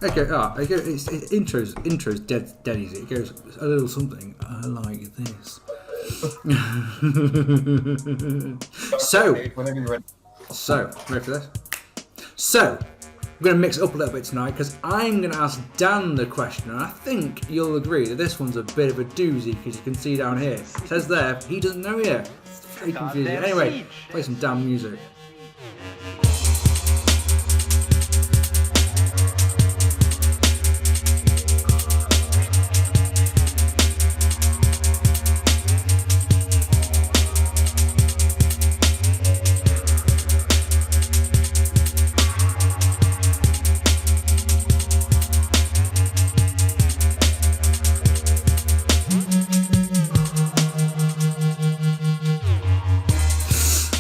Okay, intro's dead easy. It goes a little something like this. So, ready for this? So, we're going to mix it up a little bit tonight because I'm going to ask Dan the question, and I think you'll agree that this one's a bit of a doozy because you can see down here, it says there, he doesn't know yet. It's very confusing. Anyway, play some damn music.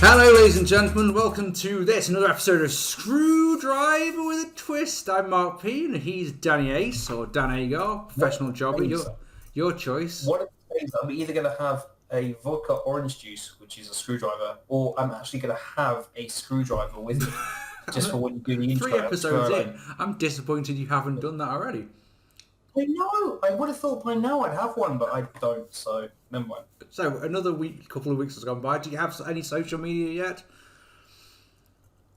Hello ladies and gentlemen, welcome to another episode of Screwdriver with a Twist. I'm Mark P and he's Danny Ace, or Dan Agar, professional jobber, your choice. One of the things, I'm either going to have a vodka orange juice, which is a screwdriver, or I'm actually going to have a screwdriver with me, just for when you do the intro. 3 episodes in, I'm disappointed you haven't done that already. I know, I would have thought by now I'd have one, but I don't, so never mind. So, another couple of weeks has gone by. Do you have any social media yet?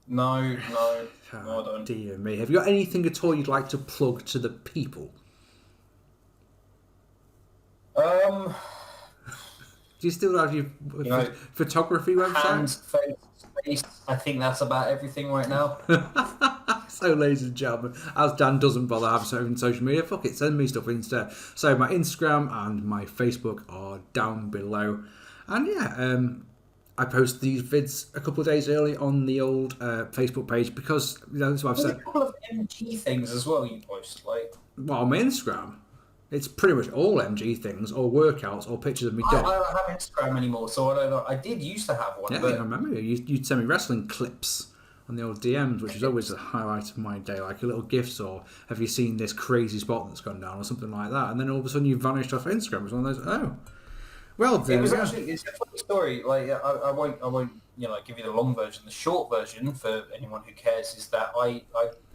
No, I don't. Dear me. Have you got anything at all you'd like to plug to the people? Do you still have your photography website? Hands, face, I think that's about everything right now. So, ladies and gentlemen, as Dan doesn't bother having social media, fuck it, send me stuff instead. So, my Instagram and my Facebook are down below. And yeah, I post these vids a couple of days early on the old Facebook page because, that's what I've said. There's a couple of MG things as well you post, Well, on my Instagram, it's pretty much all MG things, or workouts, or pictures of me dog. I don't have Instagram anymore, so I don't know. I did used to have one. Yeah, but... I remember you'd send me wrestling clips on the old DMs, which is always a highlight of my day, like a little gifts, or have you seen this crazy spot that's gone down, or something like that. And then all of a sudden you vanished off Instagram. It was one of those, well, it was actually, it's a funny story. Like, I won't, give you the long version. The short version, for anyone who cares, is that I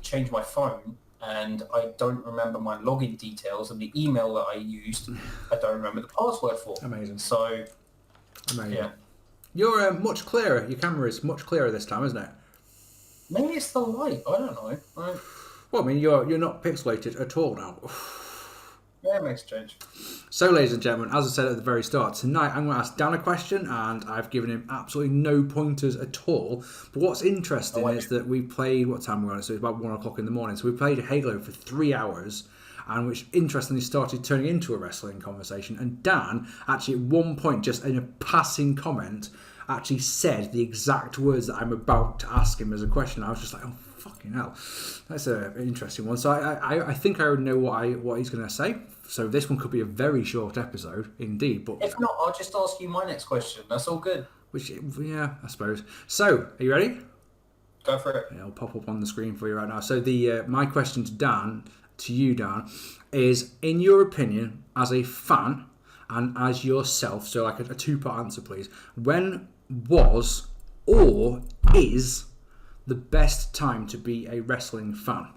changed my phone and I don't remember my login details, and the email that I used, I don't remember the password for. Amazing. So, amazing. Yeah. You're much clearer. Your camera is much clearer this time, isn't it? Maybe it's the light. I don't know. Well, I mean, you're not pixelated at all now. Yeah, it makes a change. So, ladies and gentlemen, as I said at the very start, tonight I'm going to ask Dan a question, and I've given him absolutely no pointers at all. But what's interesting is that we played, what time were we on? So it was about 1 o'clock in the morning. So we played Halo for 3 hours, and which interestingly started turning into a wrestling conversation. And Dan actually at one point, just in a passing comment, actually said the exact words that I'm about to ask him as a question. I was just like, oh, fucking hell. That's an interesting one. So I think I already know what he's going to say. So this one could be a very short episode, indeed. But if not, I'll just ask you my next question. That's all good. Which, yeah, I suppose. So, are you ready? Go for it. It'll pop up on the screen for you right now. So my question to you, Dan, is, in your opinion, as a fan and as yourself, so like a 2-part answer, please. When was or is the best time to be a wrestling fan?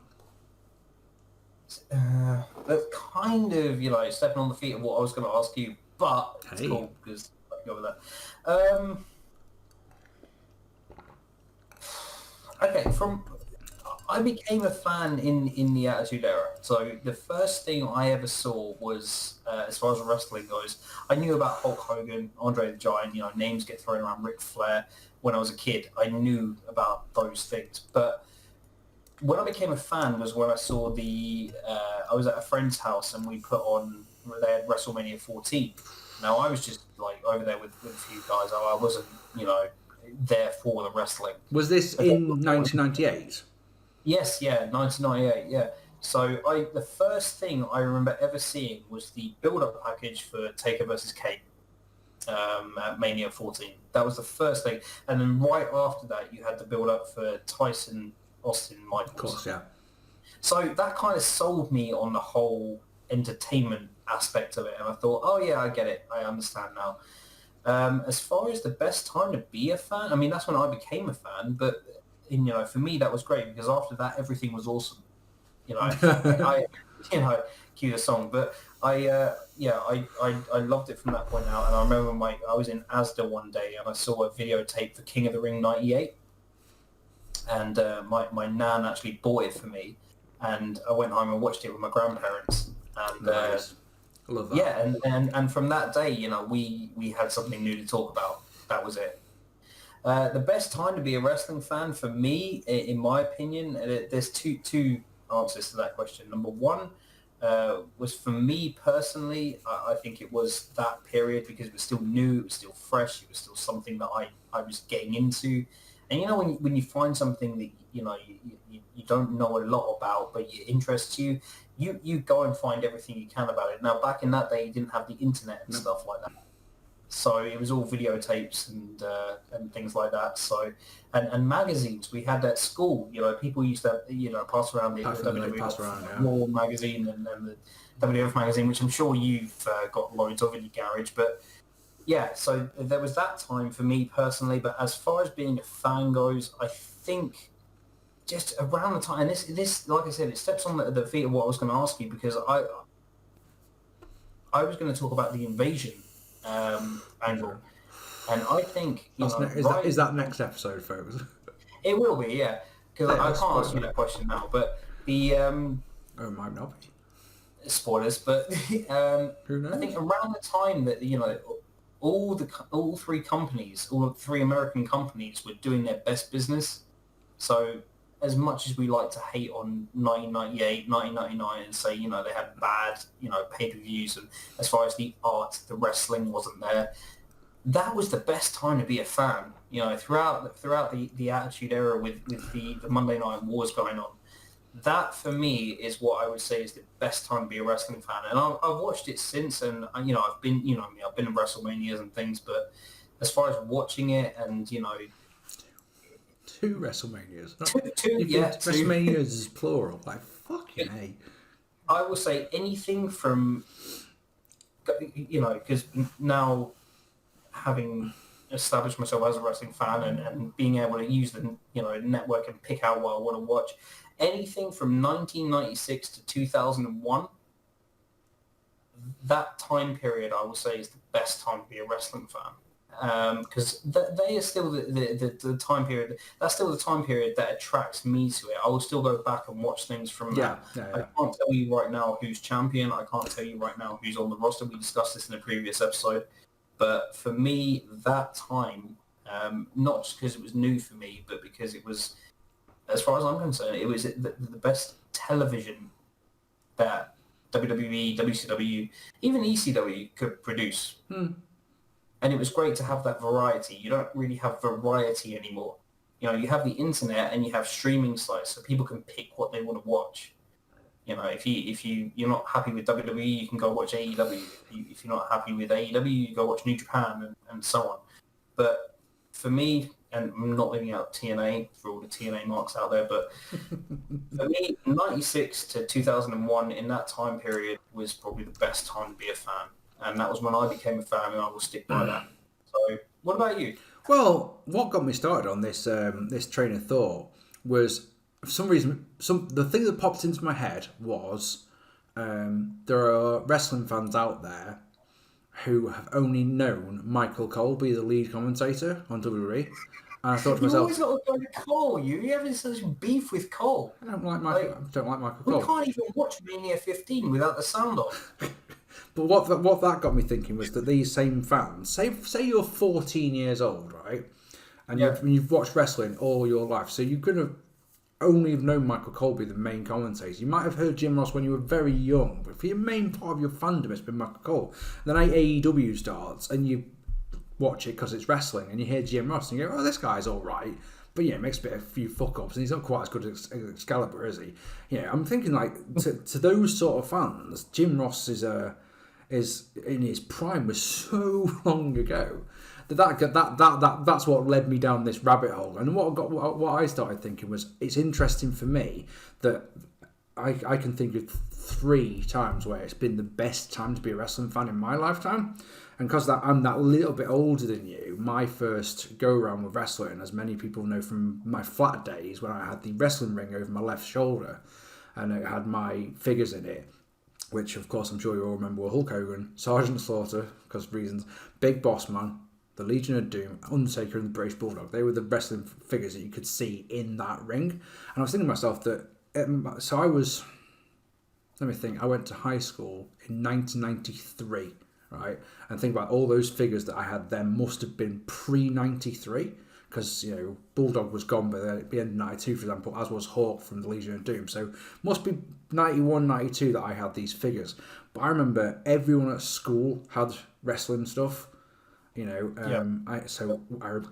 That's kind of, stepping on the feet of what I was going to ask you, but it's cool because I can go with that. Okay, I became a fan in the Attitude Era. So the first thing I ever saw was, as far as wrestling goes, I knew about Hulk Hogan, Andre the Giant, names get thrown around, Ric Flair. When I was a kid, I knew about those things. But when I became a fan was when I saw I was at a friend's house and we put on, they had WrestleMania 14. Now, I was just like over there with a few guys. I wasn't, there for the wrestling. Was this in 1998? Yes, yeah, 1998, yeah. So the first thing I remember ever seeing was the build-up package for Taker vs. Kane at Mania 14. That was the first thing. And then right after that, you had the build-up for Tyson, Austin, Michaels. Of course, yeah. So that kind of sold me on the whole entertainment aspect of it. And I thought, oh, yeah, I get it. I understand now. As far as the best time to be a fan, I mean, that's when I became a fan. But, for me, that was great because after that, everything was awesome. I cue the song, but I loved it from that point out. And I remember I was in Asda one day and I saw a videotape for King of the Ring '98, and my nan actually bought it for me, and I went home and watched it with my grandparents. And Nice. I love that. yeah, and from that day, we had something new to talk about. That was it. The best time to be a wrestling fan for me, in my opinion, there's two answers to that question. Number one was for me personally, I think it was that period because it was still new, it was still fresh, it was still something that I was getting into. And when you find something that you don't know a lot about, but it interests you, you go and find everything you can about it. Now, back in that day, you didn't have the internet and stuff like that. So it was all videotapes and things like that. So and magazines we had at school. People used to pass around the WWF Raw magazine and the WWF magazine, which I'm sure you've got loads of in your garage. But yeah, so there was that time for me personally. But as far as being a fan goes, I think just around the time, and this like I said, it steps on the feet of what I was going to ask you, because I was going to talk about the invasion angle, and I think is that next episode, folks? It will be, yeah, because I can't answer that question now. But the it might not be spoilers, but who knows? I think around the time that all three American companies were doing their best business. So as much as we like to hate on 1998, 1999 and say, they had bad, pay-per-views, and as far as the art, the wrestling wasn't there, that was the best time to be a fan. Throughout the Attitude Era with the Monday Night Wars going on, that for me is what I would say is the best time to be a wrestling fan. And I've watched it since, and I've been, I've been in WrestleManias and things, but as far as watching it and, Two WrestleManias. Two. WrestleManias is plural. Like, fucking A. I will say anything from, because now having established myself as a wrestling fan and being able to use the, network and pick out what I want to watch, anything from 1996 to 2001, that time period I will say is the best time to be a wrestling fan. Because they are still the time period. That's still the time period that attracts me to it. I will still go back and watch things from that. I can't tell you right now who's champion. I can't tell you right now who's on the roster. We discussed this in a previous episode. But for me, that time, not just because it was new for me, but because it was, as far as I'm concerned, it was the best television that WWE, WCW, even ECW could produce. And it was great to have that variety. You don't really have variety anymore. You have the internet and you have streaming sites, so people can pick what they want to watch. If you're not happy with WWE, you can go watch AEW. If you're not happy with AEW, you go watch New Japan and so on. But for me, and I'm not leaving out TNA for all the TNA marks out there, but for me, 96 to 2001, in that time period, was probably the best time to be a fan. And that was when I became a fan, and I will stick by that. So, what about you? Well, what got me started on this this train of thought was, for some reason, the thing that popped into my head was there are wrestling fans out there who have only known Michael Cole be the lead commentator on WWE. And I thought to myself, you've always got to go to Cole. You're having such beef with Cole. I don't like Michael Cole. We can't even watch Mania 15 without the sound off. But what that got me thinking was that these same fans, say you're 14 years old, right, and you've watched wrestling all your life, so you could have only have known Michael Cole be the main commentator. You might have heard Jim Ross when you were very young, but for your main part of your fandom, it's been Michael Cole. Then AEW starts, and you watch it because it's wrestling, and you hear Jim Ross, and you go, "Oh, this guy's all right." But yeah, makes a few fuck ups, and he's not quite as good as Excalibur, is he? I'm thinking like to those sort of fans, Jim Ross is in his prime was so long ago that's what led me down this rabbit hole. And what I started thinking was, it's interesting for me that I can think of 3 times where it's been the best time to be a wrestling fan in my lifetime. And because I'm that little bit older than you, my first go-around with wrestling, as many people know from my flat days when I had the wrestling ring over my left shoulder, and it had my figures in it, which of course I'm sure you all remember were Hulk Hogan, Sergeant Slaughter, because of reasons, Big Boss Man, the Legion of Doom, Undertaker, and the British Bulldog. They were the wrestling figures that you could see in that ring. And I was thinking to myself that, let me think, I went to high school in 1993, right? And think about all those figures that I had then must have been pre-93, because, you know, Bulldog was gone by the end of 92, for example, as was Hawk from the Legion of Doom. So must be 91, 92 that I had these figures. But I remember everyone at school had wrestling stuff. You know, I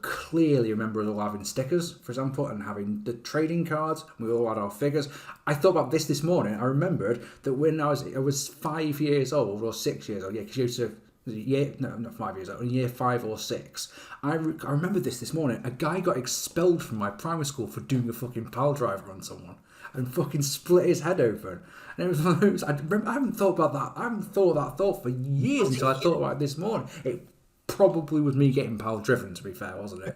clearly remember us all having stickers, for example, and having the trading cards. We all had our figures. I thought about this morning. I remembered that when I was 5 years old or 6 years old. Yeah, because you used to. Not 5 years old. In year 5 or 6, I remember this morning. A guy got expelled from my primary school for doing a fucking pile driver on someone and fucking split his head open. And it was one of those. I haven't thought about that. I haven't thought that thought for years until I thought about it this morning. It probably was me getting pile driven, to be fair, wasn't it?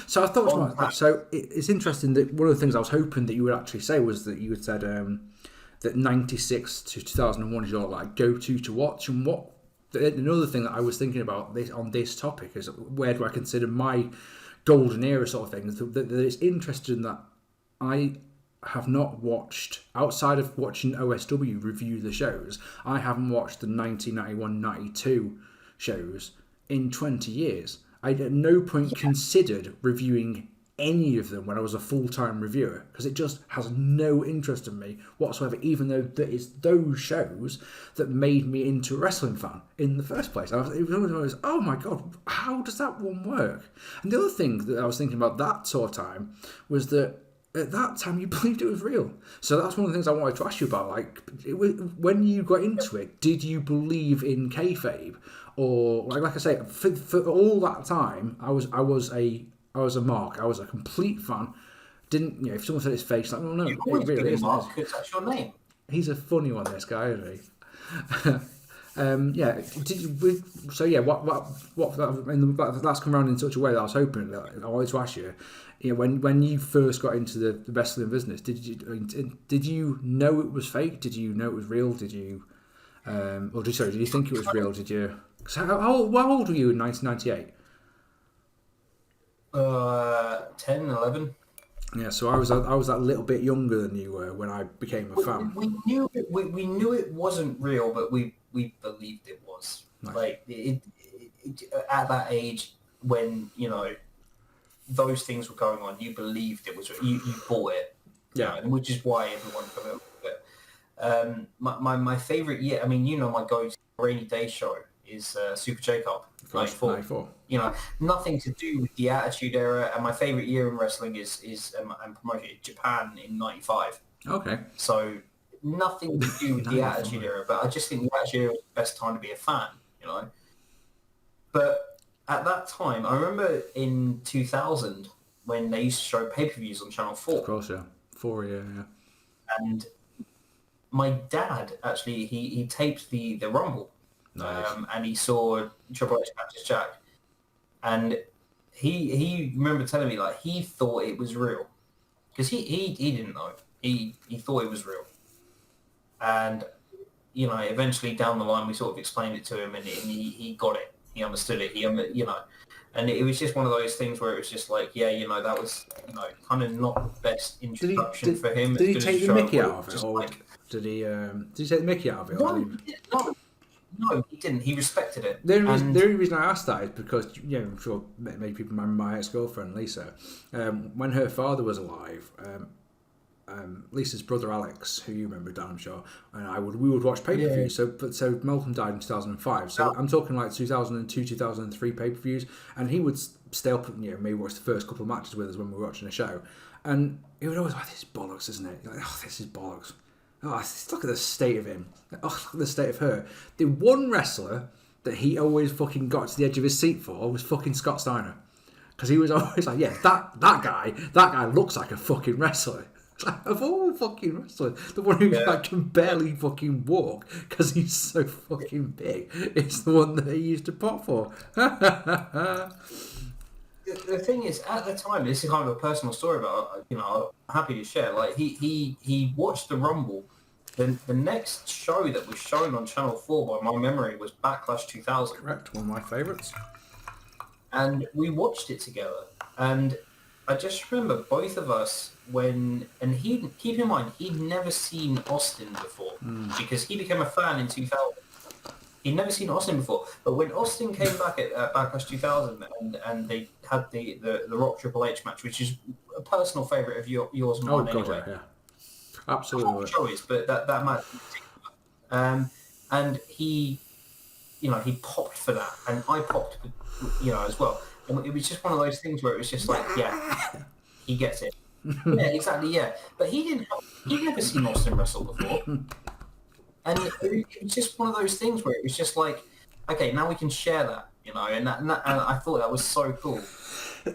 So I thought about that. So it's interesting that one of the things I was hoping that you would actually say was that you had said that 96 to 2001 is your like go-to watch. And what another thing that I was thinking about on this topic is, where do I consider my golden era sort of thing? That it's interesting that I have not watched, outside of watching OSW review the shows, I haven't watched the 1991-92 shows in 20 years. I at no point considered reviewing any of them when I was a full-time reviewer, because it just has no interest in me whatsoever, even though it's those shows that made me into a wrestling fan in the first place. It was, oh my god, how does that one work? And the other thing that I was thinking about that sort of time was that at that time you believed it was real. So that's one of the things I wanted to ask you about. Like, when you got into it, did you believe in kayfabe? Or like I say, for all that time, I was a Marc. I was a complete fan. Didn't, you know, if someone said his face, like, no, You've always it really been is. Marc, because that's your name. He's a funny one, this guy, isn't he? Yeah. That's come around in such a way that I was hoping that I wanted to ask you. You know, when you first got into the wrestling business, did you know it was fake? Did you know it was real? Did you, did you think it was real? Did you? How old were you in 1998? 10, 11. Yeah, so I was that little bit younger than you were when I became a fan. We knew it wasn't real, but we believed it was. Nice. Like it, at that age, when, you know, those things were going on, you believed it was. You bought it. Yeah, you know, which is why everyone fell in with it. My favorite year. I mean, you know, my go-to rainy day show is Super J-Cup 94. You know, nothing to do with the Attitude Era. And my favorite year in wrestling is I'm promoted in Japan in 95. Okay. So nothing to do with the Attitude Era, but I just think the Attitude Era was the best time to be a fan, you know. But at that time, I remember in 2000 when they used to show pay-per-views on Channel 4. Of course, yeah. 4, yeah. And my dad, actually, he taped the Rumble. Nice. And he saw Triple H Cactus Jack, and he remember telling me, like, he thought it was real, because he didn't know. He thought it was real, and, you know, eventually down the line we sort of explained it to him, and he got it. He understood it. You know, and it was just one of those things where it was just like, yeah, you know, that was, you know, kind of not the best introduction for him. Did he take the mickey out of it, or did he take the mickey out of it? No, he didn't. He respected it. The only reason I asked that is because, you know, I'm sure many people remember my ex-girlfriend, Lisa. When her father was alive, Lisa's brother Alex, who you remember, Dan, I'm sure, and we would watch pay-per-views. Yeah. So Malcolm died in 2005. So I'm talking like 2002, 2003 pay-per-views, and he would stay up, you know, maybe watch the first couple of matches with us when we were watching a show, and he would always like, this is bollocks, isn't it? Like, oh, this is bollocks. Oh, look at the state of him. Oh, look at the state of her. The one wrestler that he always fucking got to the edge of his seat for was fucking Scott Steiner. Because he was always like, yeah, that guy looks like a fucking wrestler. Of all fucking wrestlers, the one who like, can barely fucking walk because he's so fucking big is the one that he used to pop for. the thing is, at the time, this is kind of a personal story, but I'm happy to share. Like he watched the Rumble. Then the next show that was shown on Channel 4, by my memory, was Backlash 2000. Correct, one of my favourites. And we watched it together. And I just remember both of us keep in mind, he'd never seen Austin before because he became a fan in 2000. He'd never seen Austin before. But when Austin came back at Backlash 2000 and they had the Rock Triple H match, which is a personal favourite of yours and mine anyway. Yeah. Absolutely. Choice, but that match in particular. And he popped for that, and I popped, as well. And it was just one of those things where it was just like, yeah, he gets it. Yeah, exactly, yeah. But he'd never seen Austin wrestle before. And it was just one of those things where it was just like, okay, now we can share that, and I thought that was so cool.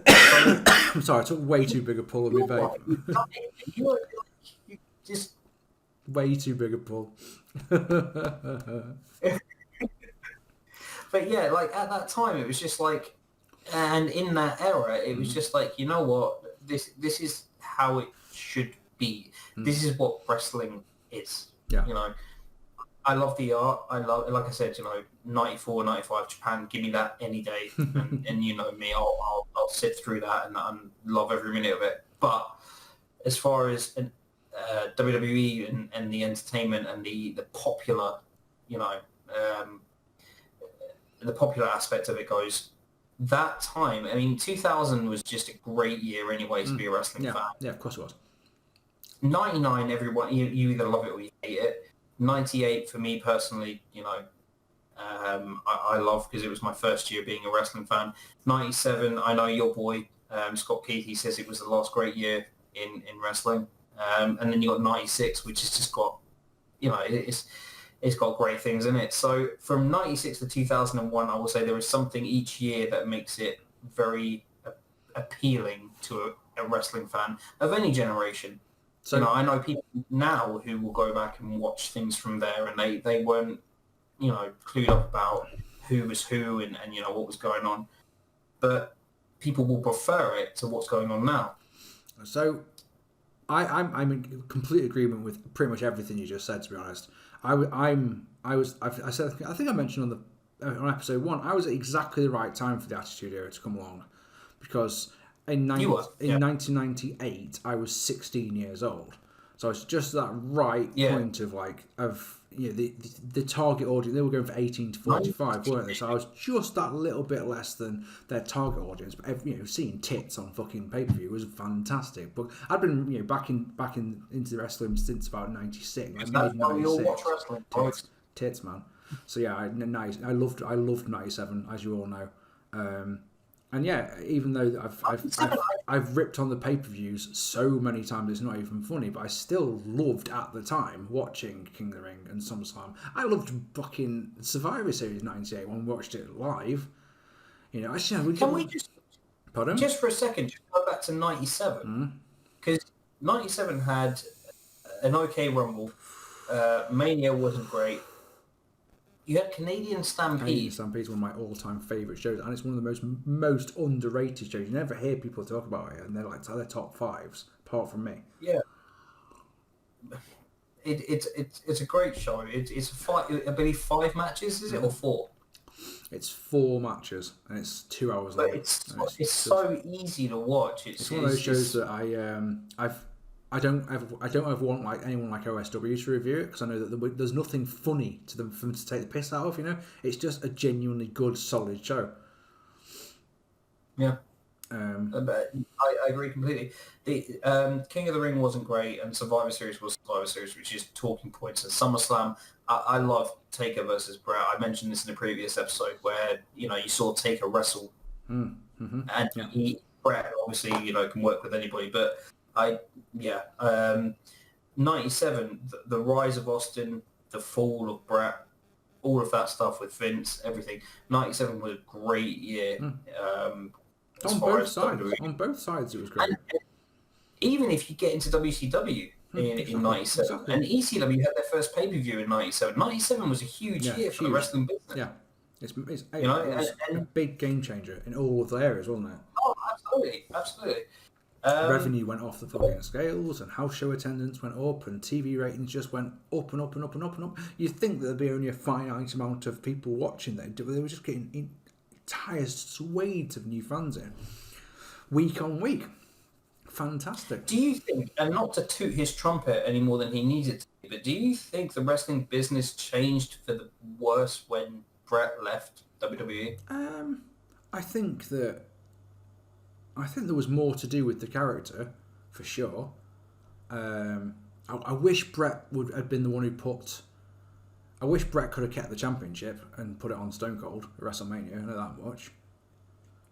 I'm sorry, I took way too big a pull of me, babe. You just way too big a pull. But yeah, like at that time, it was just like, and in that era, it was just like, you know what, this is how it should be. This is what wrestling is. Yeah. I love the art. I love, like I said, 94, 95 Japan. Give me that any day. And you know me, I'll sit through that and love every minute of it. But as far as WWE and the entertainment and the popular, the popular aspect of it goes, that time, I mean, 2000 was just a great year anyway to be a wrestling fan. Yeah, of course it was. 99, everyone, you either love it or you hate it. 98, for me personally, I love because it was my first year being a wrestling fan. 97, I know your boy, Scott Keith, he says it was the last great year in wrestling. And then you got 96, which has just got, it's got great things in it. So from 96 to 2001, I will say there is something each year that makes it very appealing to a wrestling fan of any generation. So I know people now who will go back and watch things from there, and they weren't, clued up about who was who and what was going on. But people will prefer it to what's going on now. So I'm in complete agreement with pretty much everything you just said, to be honest. I think I mentioned on episode 1, I was at exactly the right time for the Attitude Era to come along, because in 1998 I was 16 years old, so it's just that right point of the target audience. They were going for 18 to 45, weren't they? So I was just that little bit less than their target audience. But seeing tits on fucking pay-per-view was fantastic. But I'd been back into the wrestling since about 96. And that's why we all watch wrestling. Tits, man. So yeah, I loved 97, as you all know. And yeah, even though I've ripped on the pay-per-views so many times, it's not even funny, but I still loved at the time watching King of the Ring and SummerSlam. I loved fucking Survivor Series 98 when we watched it live. Can we just... Pardon? Just for a second, just go back to 97. Because 97 had an okay Rumble. Mania wasn't great. You had Canadian Stampede. Canadian Stampede is one of my all-time favourite shows, and it's one of the most underrated shows. You never hear people talk about it, and they're top 5s, apart from me. Yeah, it's a great show. It's I believe 5 matches, is it, or 4? It's 4 matches, and it's 2 hours long. It's so easy to watch. It's one of those shows that I don't ever want anyone like OSW to review it, because I know that there's nothing funny for them to take the piss out of. It's just a genuinely good, solid show. Yeah, I agree completely. The King of the Ring wasn't great, and Survivor Series was Survivor Series, which is talking points. And SummerSlam, I love Taker versus Brett. I mentioned this in a previous episode where you saw Taker wrestle, and Brett obviously can work with anybody, but 97, the rise of Austin, the fall of Brett, all of that stuff with Vince, everything. 97 was a great year. On both sides, it was great. And even if you get into WCW in 97, exactly. And ECW had their first pay-per-view in 97. 97 was a huge year for the wrestling business. Yeah. It was a big game changer in all of the areas, wasn't it? Oh, absolutely. Revenue went off the fucking scales, and house show attendance went up, and TV ratings just went up and up and up and up and up. You'd think that there'd be only a finite amount of people watching that, but they were just getting entire swathes of new fans in, week on week. Fantastic. Do you think, and not to toot his trumpet any more than he needed to, but do you think the wrestling business changed for the worse when Brett left WWE? I think there was more to do with the character, for sure. I wish Brett had been the one who put. I wish Brett could have kept the championship and put it on Stone Cold at WrestleMania. I know that much.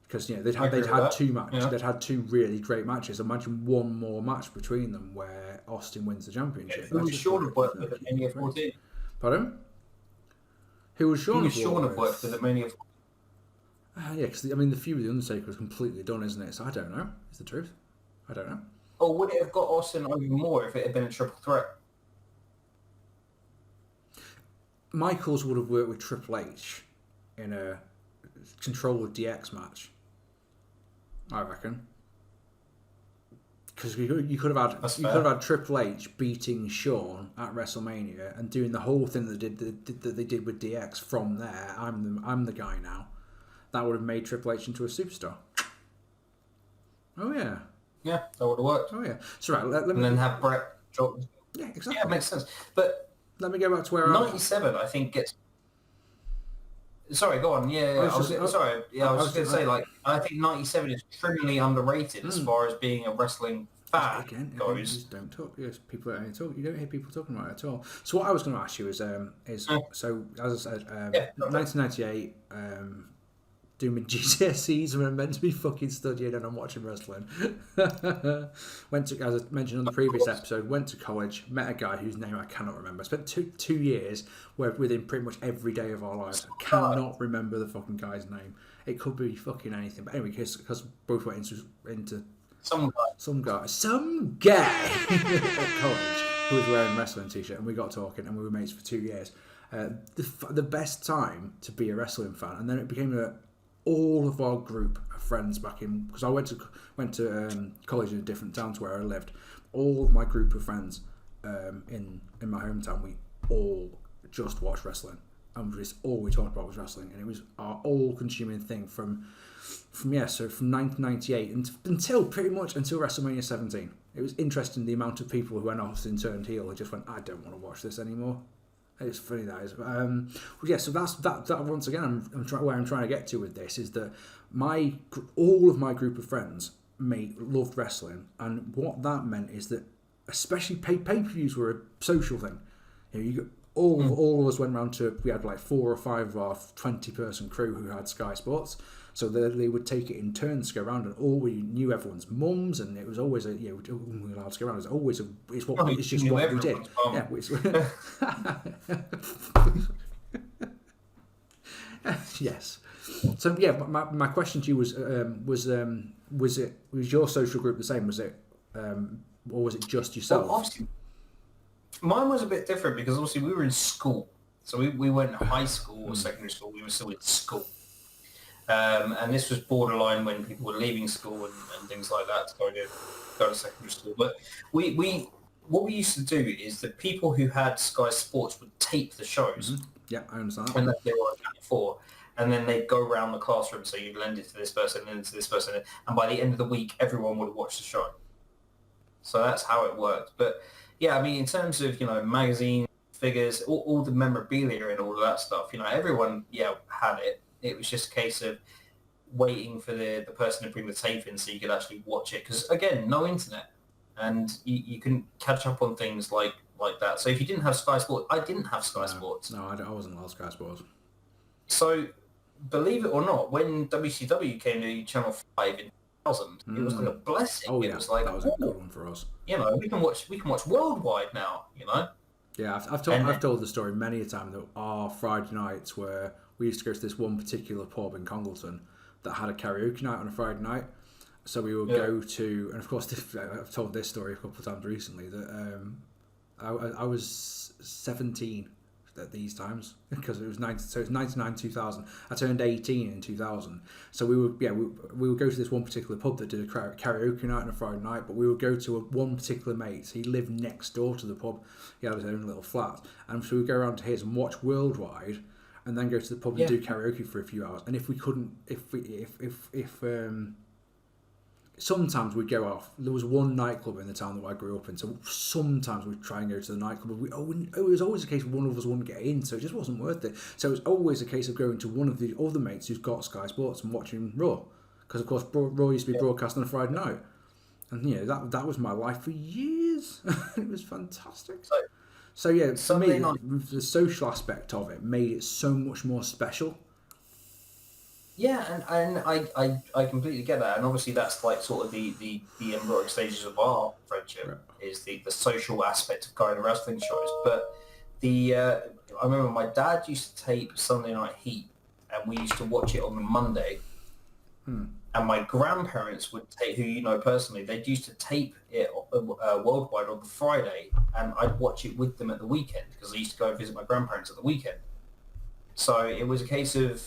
Because they'd had two matches. Yeah. They'd had two really great matches. Imagine one more match between them where Austin wins the championship. Who was Sean have worked with at Mania 14? Pardon? Who was Sean? Have worked with at Mania 14? Yeah, because the feud with the Undertaker was completely done, isn't it? So I don't know. Is the truth? I don't know. Or would it have got Austin over more if it had been a triple threat? Michaels would have worked with Triple H in a Control of DX match, I reckon. Because you could have had Triple H beating Shawn at WrestleMania and doing the whole thing that they did with DX from there. I'm the guy now. That would have made Triple H into a superstar. Oh yeah. Yeah, that would have worked. Oh yeah. So right, let me and then have Brett drop. Yeah, exactly. Yeah, it makes sense. But let me go back to where 97, I think gets. Sorry, go on. Yeah, I was just going to say, I think 97 is criminally underrated as far as being a wrestling fan goes. Don't talk. Yes, people don't talk. You don't hear people talking about it at all. So what I was going to ask you is so as I said, 1998. Doing my GCSEs when I'm meant to be fucking studying and I'm watching wrestling. Went to, as I mentioned on the previous episode, went to college, met a guy whose name I cannot remember. Spent two years within pretty much every day of our lives. I cannot remember the fucking guy's name. It could be fucking anything. But anyway, because both went into some guy at college who was wearing a wrestling t-shirt, and we got talking and we were mates for 2 years. The best time to be a wrestling fan, and then it became all of our group of friends back in, because I went to college in a different town to where I lived. All of my group of friends in my hometown, we all just watched wrestling, and all we talked about was wrestling, and it was our all-consuming thing from 1998 until WrestleMania 17. It was interesting the amount of people who went off and turned heel and just went, I don't want to watch this anymore. It's funny that is. So that's that. Once again, where I'm trying to get to with this is that all of my group of friends loved wrestling, and what that meant is that especially pay-per-views were a social thing. All of us went round to. We had like 4 or 5 of our 20-person crew who had Sky Sports. So they would take it in turns to go around, and all we knew everyone's mums, and it was always we were allowed to go around. It's just what we did. Yeah, yes. So yeah, my question to you was your social group the same? Was it or was it just yourself? Well, obviously, mine was a bit different because obviously we were in school, so we weren't in high school or secondary school. We were still in school. And this was borderline when people were leaving school and things like that to go to secondary school. But what we used to do is that people who had Sky Sports would tape the shows. Mm-hmm. Yeah, I understand. When they were on Channel 4. And then they'd go around the classroom, so you'd lend it to this person and then to this person. And by the end of the week, everyone would watch the show. So that's how it worked. But yeah, I mean, in terms of, magazine figures, all the memorabilia and all of that stuff, everyone, had it. It was just a case of waiting for the person to bring the tape in so you could actually watch it. Because, again, no internet. And you couldn't catch up on things like that. So if you didn't have Sky Sports, I didn't have Sky Sports. No, I wasn't allowed Sky Sports. So, believe it or not, when WCW came to Channel 5 in 2000, it was like a blessing. Oh, yeah, it was like, that was a good one for us. We can watch worldwide now, Yeah, I've told the story many a time that our Friday nights were... We used to go to this one particular pub in Congleton that had a karaoke night on a Friday night. So we would go to, and of course, I've told this story a couple of times recently, that I was 17 at these times because it was 99 2000. I turned 18 in 2000, so we would go to this one particular pub that did a karaoke night on a Friday night. But we would go to one particular mate. He lived next door to the pub. He had his own little flat, and so we'd go around to his and watch Worldwide, and then go to the pub and do karaoke for a few hours. And if we couldn't, sometimes we'd go off. There was one nightclub in the town that I grew up in, so sometimes we'd try and go to the nightclub. It was always a case one of us wouldn't get in, so it just wasn't worth it. So it was always a case of going to one of the other mates who's got Sky Sports and watching Raw, because of course Raw used to be broadcast on a Friday night, and that was my life for years. It was fantastic. So yeah, for me, the social aspect of it made it so much more special. Yeah, and I completely get that, and obviously that's like sort of the embryonic stages of our friendship is the social aspect of going to wrestling shows. But I remember my dad used to tape Sunday Night Heat, and we used to watch it on the Monday. And my grandparents would tape, who you know personally, they'd used to tape it Worldwide on the Friday, and I'd watch it with them at the weekend because I used to go and visit my grandparents at the weekend. So it was a case of,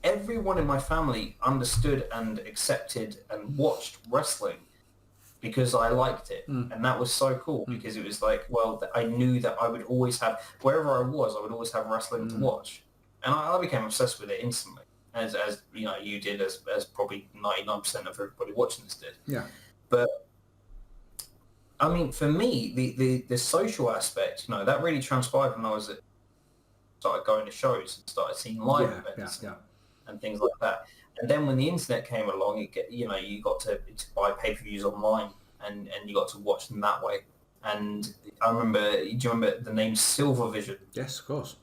everyone in my family understood and accepted and watched wrestling because I liked it. And that was so cool because it was like, well, I knew that I would always have, wherever I would always have wrestling to watch. And I became obsessed with it instantly, as you did, as probably 99% of everybody watching this did. Yeah. But I mean, for me, the social aspect, that really transpired when I started going to shows and started seeing live events and things like that. And then when the internet came along, you got to buy pay-per-views online and you got to watch them that way. And I remember, do you remember the name Silvervision? Yes, of course.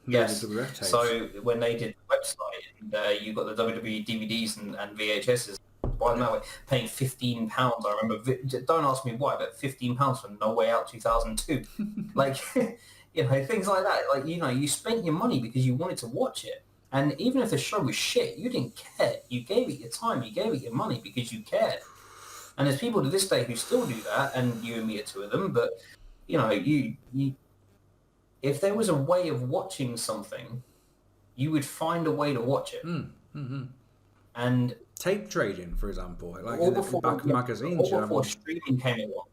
Yes. So when they did the website and you got the WWE DVDs and VHSs, by the way, paying £15. I remember, don't ask me why, but £15 for No Way Out 2002. Like, things like that. Like, you spent your money because you wanted to watch it. And even if the show was shit, you didn't care. You gave it your time. You gave it your money because you cared. And there's people to this day who still do that, and you and me are two of them. But, you if there was a way of watching something, you would find a way to watch it. And tape trading, for example, like in the back of magazines. Before streaming came along.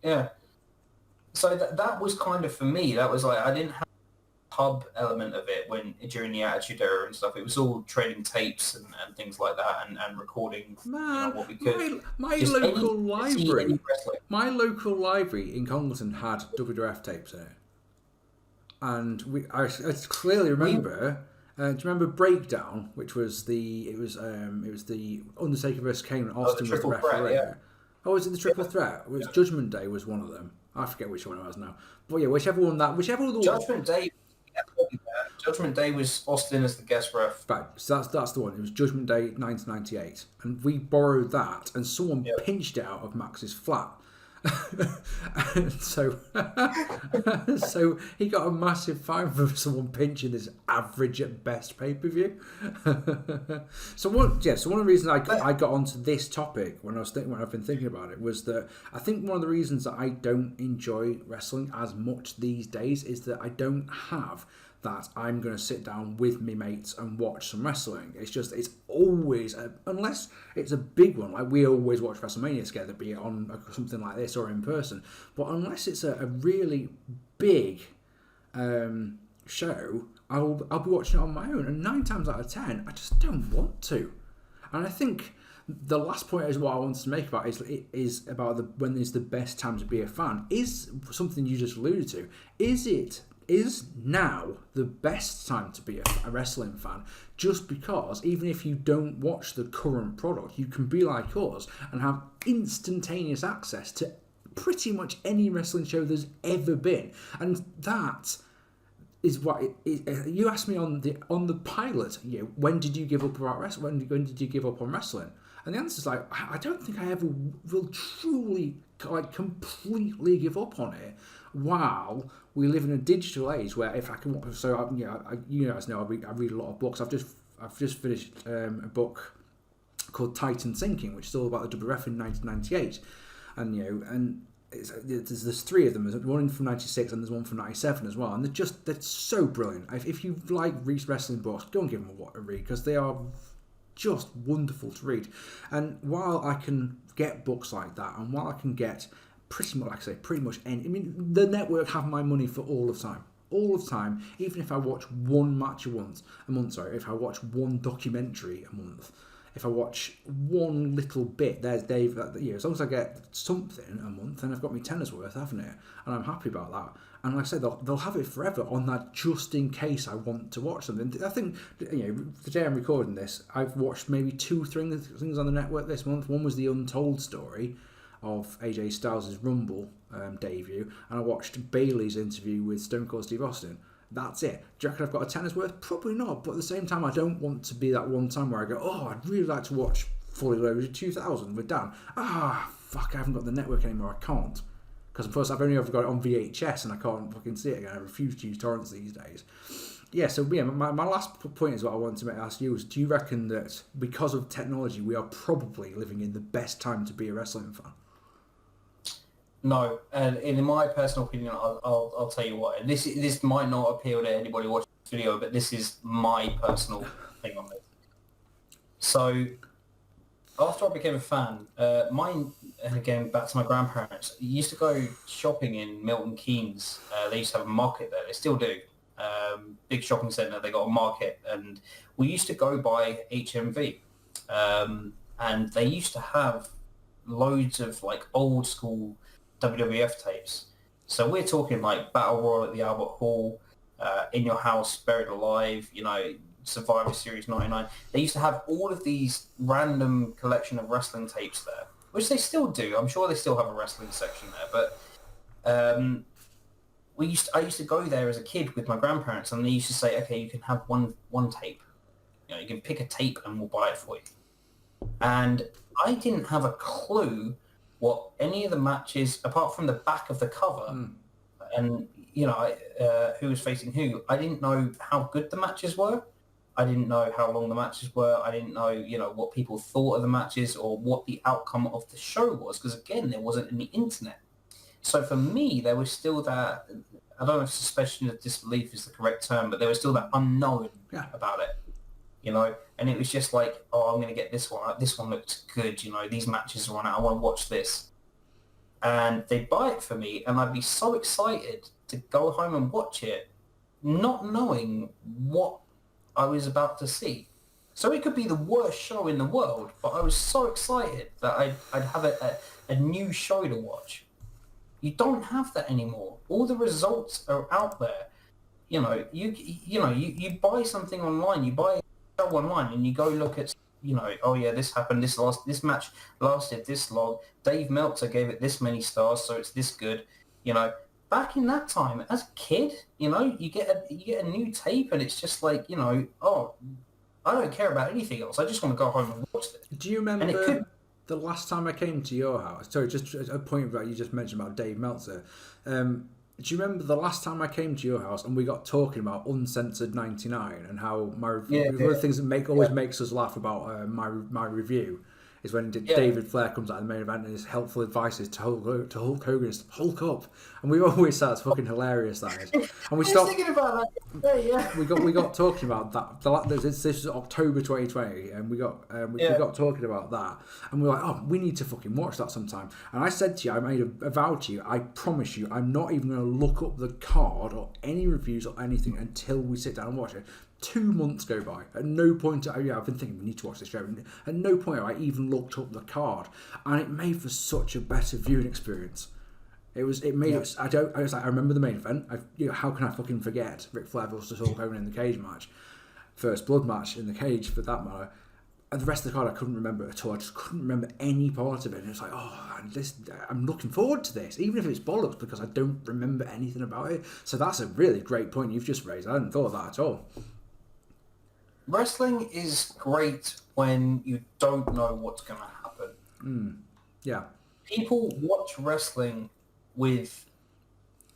Yeah. So that was kind of, for me, that was like, I didn't have a pub element of it during the Attitude Era and stuff. It was all trading tapes and things like that and recording what we could. My local library in Congleton had WWF tapes in it. And I clearly remember. Do you remember Breakdown, which was it was the Undertaker vs Kane and Austin was the referee? Oh, was it the Triple Threat? It was Judgment Day was one of them. I forget which one it was now. But yeah, whichever one. Judgment Day was Austin as the guest ref. Right, so that's the one. It was Judgment Day 1998, and we borrowed that, and someone pinched it out of Max's flat. And so he got a massive fine for someone pinching this average at best pay-per-view. So one of the reasons I got onto this topic when I've been thinking about it was that I think one of the reasons that I don't enjoy wrestling as much these days is that I don't have that I'm going to sit down with me mates and watch some wrestling. It's always, unless it's a big one, like we always watch WrestleMania together, be it on something like this or in person, but unless it's a really big show, I'll be watching it on my own, and 9 times out of 10, I just don't want to. And I think the last point is what I wanted to make about is about when is the best time to be a fan, is something you just alluded to. Is now the best time to be a wrestling fan, just because even if you don't watch the current product, you can be like us and have instantaneous access to pretty much any wrestling show there's ever been. And that is what you asked me on the pilot, when did you give up about wrestling? When did you give up on wrestling? And the answer is like, I don't think I ever will truly completely give up on it. While we live in a digital age where if I can, you guys know I read a lot of books. I've just finished a book called Titan Sinking, which is all about the WWF in 1998, and there's three of them. There's one from '96 and there's one from '97 as well, and they're so brilliant. If you like wrestling books, go and give them a read because they are just wonderful to read. And while I can get books like that, and while I can get pretty much any, I mean, the network have my money for all of time. All of time, even if I watch one match a month, if I watch one documentary a month, if I watch one little bit, there's Dave. As long as I get something a month, then I've got my tenner's worth, haven't it? And I'm happy about that. And like I said, they'll have it forever on that, just in case I want to watch something. I think, the day I'm recording this, I've watched maybe 2 things on the network this month. One was the Untold story of AJ Styles' Rumble debut, and I watched Bayley's interview with Stone Cold Steve Austin. That's it. Do you reckon I've got a tenner's worth? Probably not, but at the same time, I don't want to be that one time where I go, oh, I'd really like to watch Fully Loaded 2000 with Dan. Fuck, I haven't got the network anymore, I can't. Because of course I've only ever got it on VHS and I can't fucking see it again. I refuse to use torrents these days. Yeah, so my last point is what I wanted to ask you is, do you reckon that because of technology we are probably living in the best time to be a wrestling fan? No, and in my personal opinion, I'll tell you what, and this might not appeal to anybody watching this video, but this is my personal thing on this. So, after I became a fan, mine, and again, back to my grandparents, used to go shopping in Milton Keynes. They used to have a market there. They still do. Big shopping centre, they got a market. And we used to go by HMV. And they used to have loads of, like, old school WWF tapes. So we're talking, like, Battle Royal at the Albert Hall, In Your House, Buried Alive, Survivor Series 99. They used to have all of these random collection of wrestling tapes there, which they still do. I'm sure they still have a wrestling section there. But I used to go there as a kid with my grandparents, and they used to say, okay, you can have one tape. You can pick a tape and we'll buy it for you. And I didn't have a clue what any of the matches, apart from the back of the cover, and who was facing who. I didn't know how good the matches were. I didn't know how long the matches were. I didn't know, what people thought of the matches or what the outcome of the show was, because again, there wasn't any internet. So for me, there was still that, I don't know if suspension of disbelief is the correct term, but there was still that unknown about it, and it was just like, oh, I'm going to get this one. This one looks good. These matches are on it. I want to watch this. And they'd buy it for me, and I'd be so excited to go home and watch it, not knowing what I was about to see. So it could be the worst show in the world, but I was so excited that I'd have a new show to watch. You don't have that anymore. All the results are out there. You buy something online, you buy a show online, and you go look at, oh yeah, this happened, this match lasted this long, Dave Meltzer gave it this many stars, so it's this good. Back in that time, as a kid, you get a new tape, and it's just like, oh, I don't care about anything else. I just want to go home and watch it. Do you remember the last time I came to your house? Sorry, just a point that you just mentioned about Dave Meltzer. Do you remember the last time I came to your house and we got talking about Uncensored 99 and how my review, one of the things that always makes us laugh about my review is when David Flair comes out in the main event and his helpful advice is to Hulk Hogan is Hulk up, and we always say it's fucking hilarious, that is. And we stopped thinking about that. Yeah. We got talking about that. This is October 2020, and we got talking about that, and we were like, oh, we need to fucking watch that sometime. And I said to you, I made a vow to you, I promise you, I'm not even going to look up the card or any reviews or anything until we sit down and watch it. 2 months go by. At no point, I've been thinking we need to watch this show. At no point have I even looked up the card, and it made for such a better viewing experience. I remember the main event. How can I fucking forget Ric Flair versus Hulk Hogan in the cage match, first blood match in the cage for that matter. And the rest of the card I couldn't remember at all. I just couldn't remember any part of it. And it was like, I'm looking forward to this, even if it's bollocks, because I don't remember anything about it. So that's a really great point you've just raised. I hadn't thought of that at all. Wrestling is great when you don't know what's going to happen. Yeah. People watch wrestling with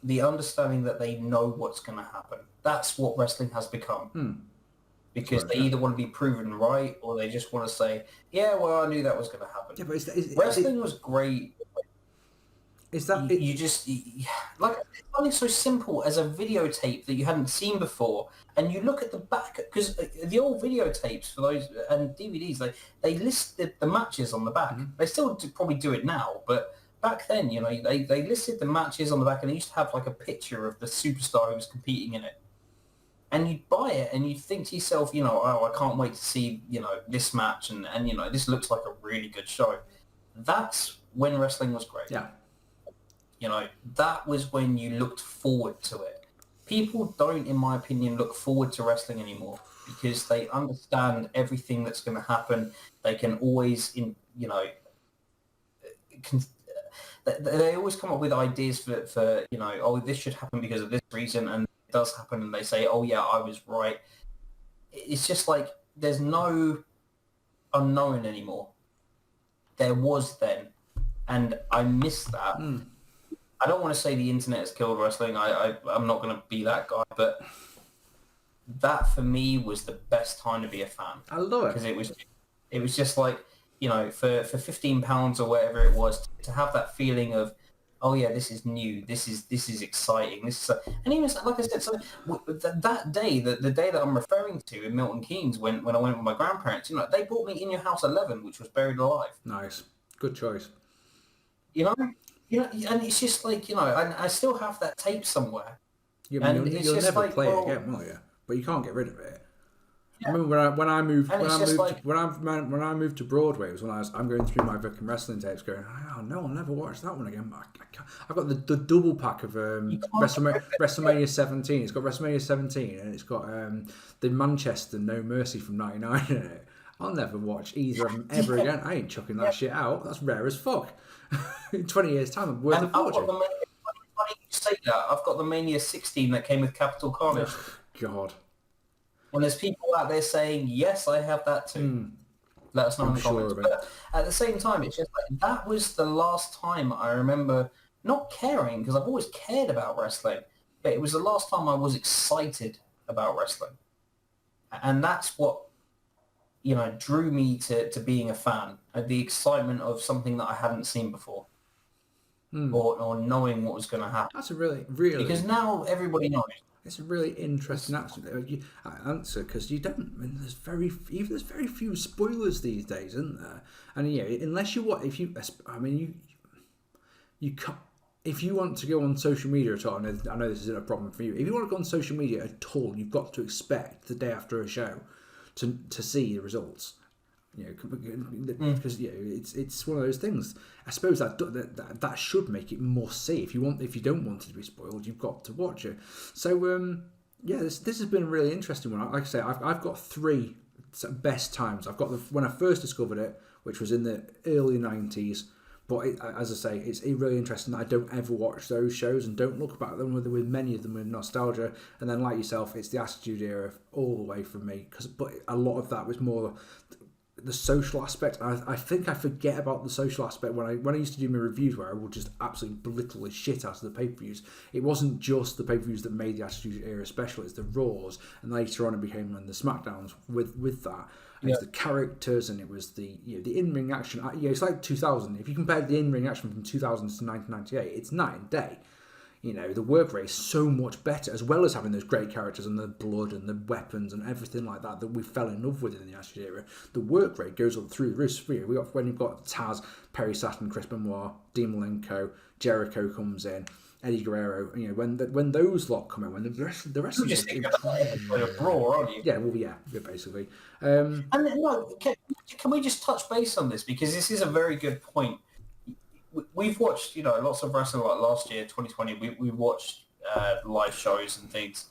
the understanding that they know what's going to happen. That's what wrestling has become. Because they either want to be proven right or they just want to say, yeah, well, I knew that was going to happen. Yeah, but wrestling was great. Is that you just like something so simple as a videotape that you hadn't seen before, and you look at the back because the old videotapes for those and DVDs, they listed the matches on the back. They still probably do it now, but back then, they listed the matches on the back, and they used to have like a picture of the superstar who was competing in it. And you'd buy it, and you'd think to yourself, oh, I can't wait to see, this match, and this looks like a really good show. That's when wrestling was great. Yeah. That was when you looked forward to it. People don't, in my opinion, look forward to wrestling anymore because they understand everything that's going to happen. They can always, they always come up with ideas for oh, this should happen because of this reason, and it does happen, and they say, oh yeah, I was right. It's just like there's no unknown anymore. There was then, and I miss that. I don't want to say the internet has killed wrestling. I'm not going to be that guy, but that for me was the best time to be a fan. I love it because it was just like for £15 or whatever it was to have that feeling of, oh yeah, this is new, this is exciting, and even like I said, so that day, the day that I'm referring to in Milton Keynes when I went with my grandparents, they brought me In Your House 11, which was Buried Alive. Nice, good choice. And it's just like, I still have that tape somewhere. Yeah, you'll never play it again, will you? But you can't get rid of it. Yeah. I remember when I moved to Broadway, it was when I'm going through my fucking wrestling tapes, going, oh no, I'll never watch that one again. But I've got the double pack of WrestleMania 17. It's got WrestleMania 17 and it's got the Manchester No Mercy from '99 in it. I'll never watch either of them ever again. I ain't chucking that shit out. That's rare as fuck. In 20 years' time, I'm worth a fortune. Funny you say that. I've got the Mania 16 that came with Capital Carnage. God. And there's people out there saying, yes, I have that too. Let us know in the comments. But at the same time, it's just like, that was the last time I remember not caring, because I've always cared about wrestling, but it was the last time I was excited about wrestling. And that's what drew me to being a fan, the excitement of something that I hadn't seen before, or knowing what was going to happen. That's a really because now everybody knows. It's a really interesting answer because you don't. I mean, there's very few spoilers these days, isn't there? And unless you want, if you can't. If you want to go on social media at all, I know this isn't a problem for you. If you want to go on social media at all, you've got to expect the day after a show to see the results, because it's one of those things. I suppose that should make it more safe. If you don't want it to be spoiled, you've got to watch it. So this has been a really interesting one. Like I say, I've got 3 best times. I've got when I first discovered it, which was in the early 90s. But as I say, it's really interesting that I don't ever watch those shows and don't look back at them with many of them with nostalgia. And then, like yourself, it's the Attitude Era all the way from me. But a lot of that was more the social aspect. I think I forget about the social aspect when I used to do my reviews, where I would just absolutely belittle the shit out of the pay-per-views. It wasn't just the pay-per-views that made the Attitude Era special; it's the Raws, and later on it became the SmackDowns with that. It was the characters, and it was the in-ring action. It's like 2000. If you compared the in-ring action from 2000 to 1998, it's night and day. The work rate is so much better, as well as having those great characters and the blood and the weapons and everything like that we fell in love with in the Attitude Era. The work rate goes up through the roof. When you've got Taz, Perry Saturn, Chris Benoit, Dean Malenko, Jericho comes in, Eddie Guerrero. When those lot come in, when the rest of the just think a brawl, aren't you? Yeah, well, yeah, basically. And look, can we just touch base on this, because this is a very good point. We've watched, lots of wrestling. Like last year, 2020, we watched live shows and things.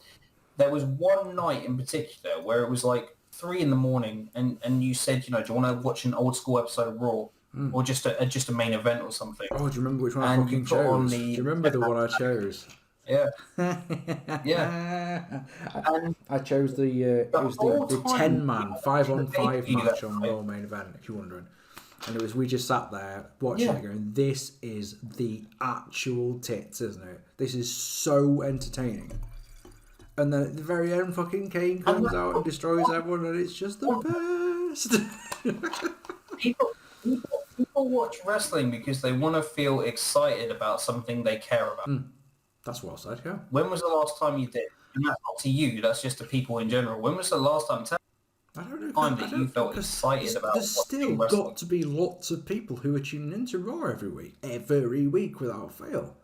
There was one night in particular where it was like 3 a.m, and you said, do you want to watch an old school episode of Raw, or just a main event or something? Oh, do you remember which one I fucking chose? Do you remember the one I chose? Yeah, yeah. I chose the 10-man 5-on-5 match on Raw main event. If you're wondering. And we just sat there watching it going, this is the actual tits, isn't it? This is so entertaining. And then at the very end, fucking Kane comes out and destroys everyone, and it's just the best. people People watch wrestling because they want to feel excited about something they care about. That's well said, yeah. When was the last time you did? And that's not to you, that's just to people in general. When was the last time I don't know. time that you felt excited about there's still wrestling? got to be lots of people who are tuning into Raw every week without fail.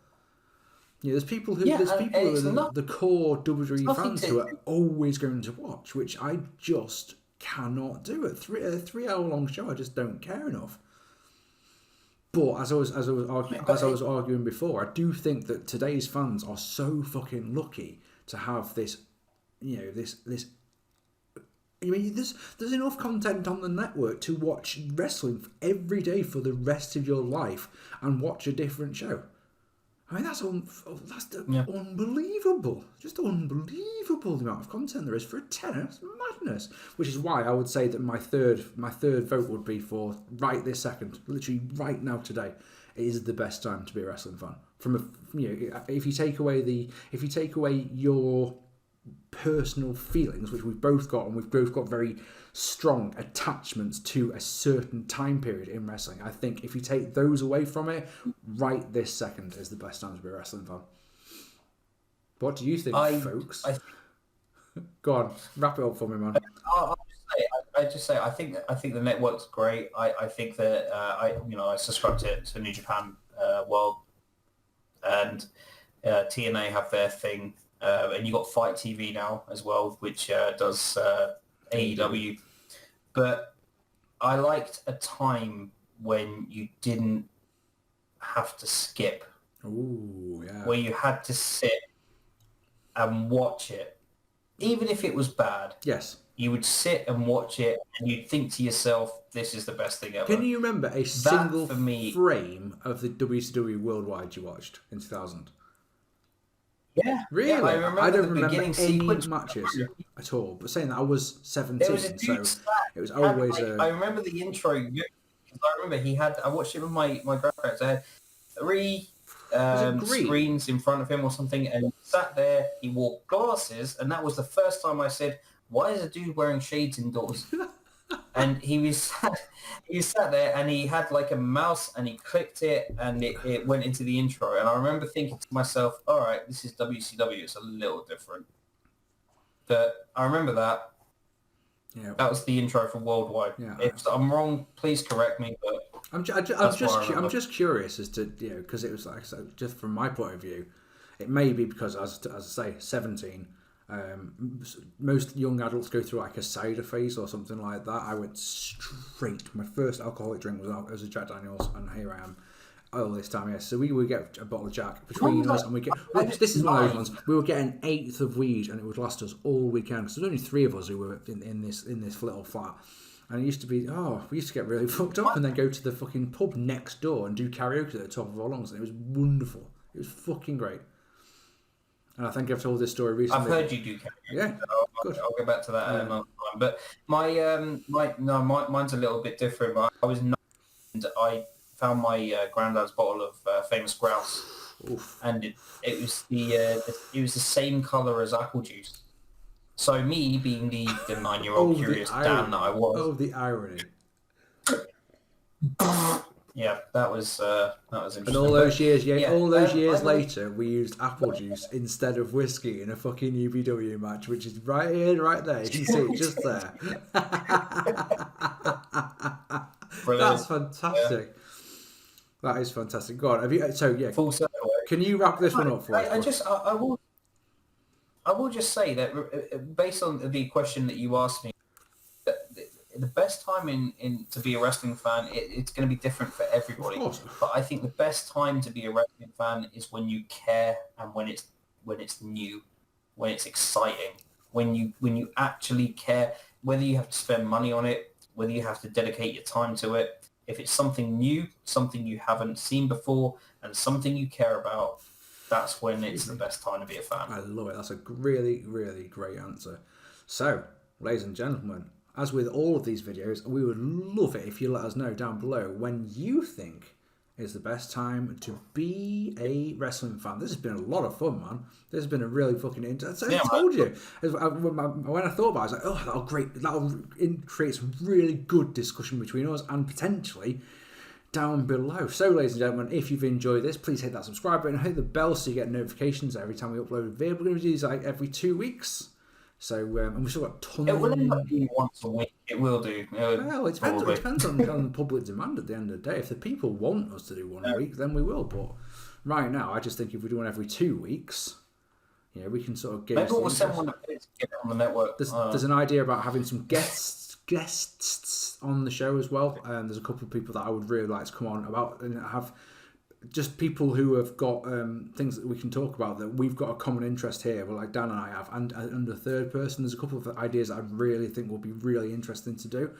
Yeah, there's people who are the core WWE fans who are always going to watch, which I just cannot do. A 3 hour long show, I just don't care enough. But as I was arguing before, I do think that today's fans are so fucking lucky to have this, this. I mean, there's enough content on the network to watch wrestling every day for the rest of your life and watch a different show. I mean, that's unbelievable. Just unbelievable the amount of content there is for a tenner. It's madness. Which is why I would say that my third vote would be for right this second, literally right now today, it is the best time to be a wrestling fan. If you take away your personal feelings, which we've both got, and we've both got very strong attachments to a certain time period in wrestling. I think if you take those away from it, right this second is the best time to be a wrestling fan. What do you think, folks? Go on, wrap it up for me, man. I just say I think the network's great. I think that I subscribe to New Japan World, and TNA have their thing. And you got Fight TV now as well, which does AEW. But I liked a time when you didn't have to skip. Ooh, yeah. Where you had to sit and watch it. Even if it was bad. Yes. You would sit and watch it and you'd think to yourself, this is the best thing ever. Can you remember a single frame of the WCW Worldwide you watched in 2000? Yeah, really. Yeah, I don't remember any matches at all. But saying that, I was 17, so it was always. I remember the intro. I remember he had. I watched it with my grandparents. I had 3 screens in front of him or something, and he sat there. He wore glasses, and that was the first time I said, "Why is a dude wearing shades indoors?" And he sat there and he had like a mouse and he clicked it and it went into the intro. And I remember thinking to myself, all right, this is WCW. It's a little different. But I remember that. Yeah. That was the intro for Worldwide. Yeah. If I'm wrong, please correct me. But I'm just curious as to, because it was like, so just from my point of view, it may be because, as I say, 17. Most young adults go through like a cider phase or something like that. I went straight. My first alcoholic drink was a Jack Daniels, and here I am all this time. Yes, so we would get a bottle of Jack between us, and we get. This is one of those ones. We would get an eighth of weed, and it would last us all weekend. Because there's only 3 of us who were in this little flat. And it used to be, we used to get really fucked up and then go to the fucking pub next door and do karaoke at the top of our lungs, and it was wonderful. It was fucking great. And I think I've told this story recently. I've heard you do karaoke. Yeah, I'll get back to that another time. But mine's a little bit different. I was 9 and I found my granddad's bottle of famous grouse. Oof. And it was the same colour as apple juice. So me being the 9-year-old curious Dan that I was. Oh, the irony. Yeah, that was interesting. And all those years, years later, we used apple juice instead of whiskey in a fucking UBW match, which is right here and right there. You can see it just there. That's fantastic. Yeah. That is fantastic. Go on. Full circle. Can you wrap this one up for us? I will just say that based on the question that you asked me, the best time in to be a wrestling fan, it's going to be different for everybody. But I think the best time to be a wrestling fan is when you care and when it's new, when it's exciting, when you actually care, whether you have to spend money on it, whether you have to dedicate your time to it. If it's something new, something you haven't seen before, and something you care about, that's when it's the best time to be a fan. I love it. That's a really, really great answer. So, ladies and gentlemen, as with all of these videos, we would love it if you let us know down below when you think is the best time to be a wrestling fan. This has been a lot of fun, man. This has been a really fucking interesting. I told you. When I thought about it, I was like, that'll create some really good discussion between us and potentially down below. So, ladies and gentlemen, if you've enjoyed this, please hit that subscribe button and hit the bell so you get notifications every time we upload a video. We're going to do these like every 2 weeks. So, and we've still got tons. It will end up being once a week. It will do. Well, it depends on the public demand at the end of the day. If the people want us to do one a week, then we will. But right now, I just think if we do one every 2 weeks, we can sort of get. Maybe we'll send one to get it on the network. There's an idea about having some guests on the show as well. There's a couple of people that I would really like to come on about and have just people who have got things that we can talk about that we've got a common interest here. Well, like Dan and I have, and a third person. There's a couple of ideas that I really think will be really interesting to do.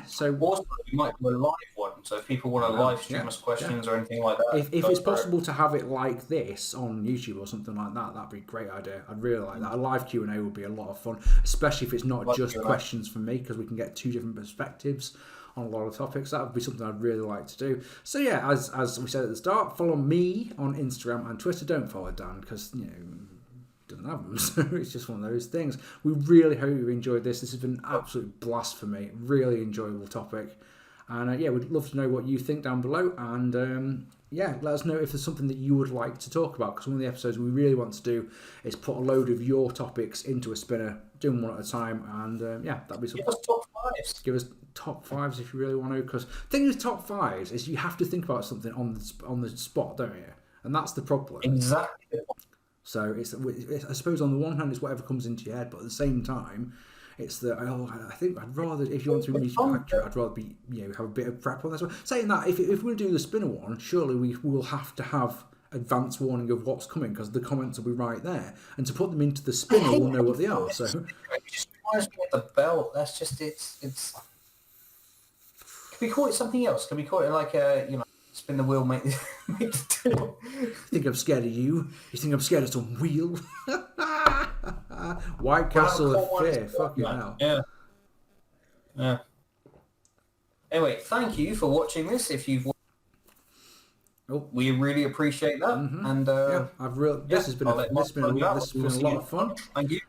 So also we might do a live one. So if people want to live stream us questions or anything like that, if it's possible to have it like this on YouTube or something like that, that'd be a great idea. I'd really like that. A live Q&A would be a lot of fun, especially if it's not live just Q&A. Questions from me, because we can get 2 different perspectives on a lot of topics. That would be something I'd really like to do. So yeah, as we said at the start, follow me on Instagram and Twitter. Don't follow Dan because doesn't have them, so it's just one of those things. We really hope you enjoyed this. This has been an absolute blast for me. Really enjoyable topic, and we'd love to know what you think down below. And let us know if there's something that you would like to talk about, because one of the episodes we really want to do is put a load of your topics into a spinner, do them one at a time, and that'd be something. Give us top 5s. Give us top 5s if you really want to, because the thing with top 5s is you have to think about something on the spot, don't you? And that's the problem. Exactly. So it's I suppose on the one hand it's whatever comes into your head, but at the same time it's that I think I'd rather, if you want to be accurate, I'd rather be have a bit of prep on this one. Saying that, if we're going to do the spinner one, surely we will have to have advance warning of what's coming, because the comments will be right there, and to put them into the spinner we'll know what they are. So it just reminds me of the belt. That's just it's. Can we call it something else? Can we call it like spin the wheel, make the deal? You think I'm scared of you? You think I'm scared of some wheel? White Castle of Fear. Fucking hell. Yeah. Anyway, thank you for watching this. If you've we really appreciate that. Mm-hmm. And this has been a lot of fun. Thank you.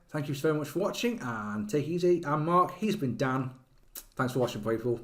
Thank you so much for watching, and take it easy. I'm Mark. He's been Dan. Thanks for watching, people.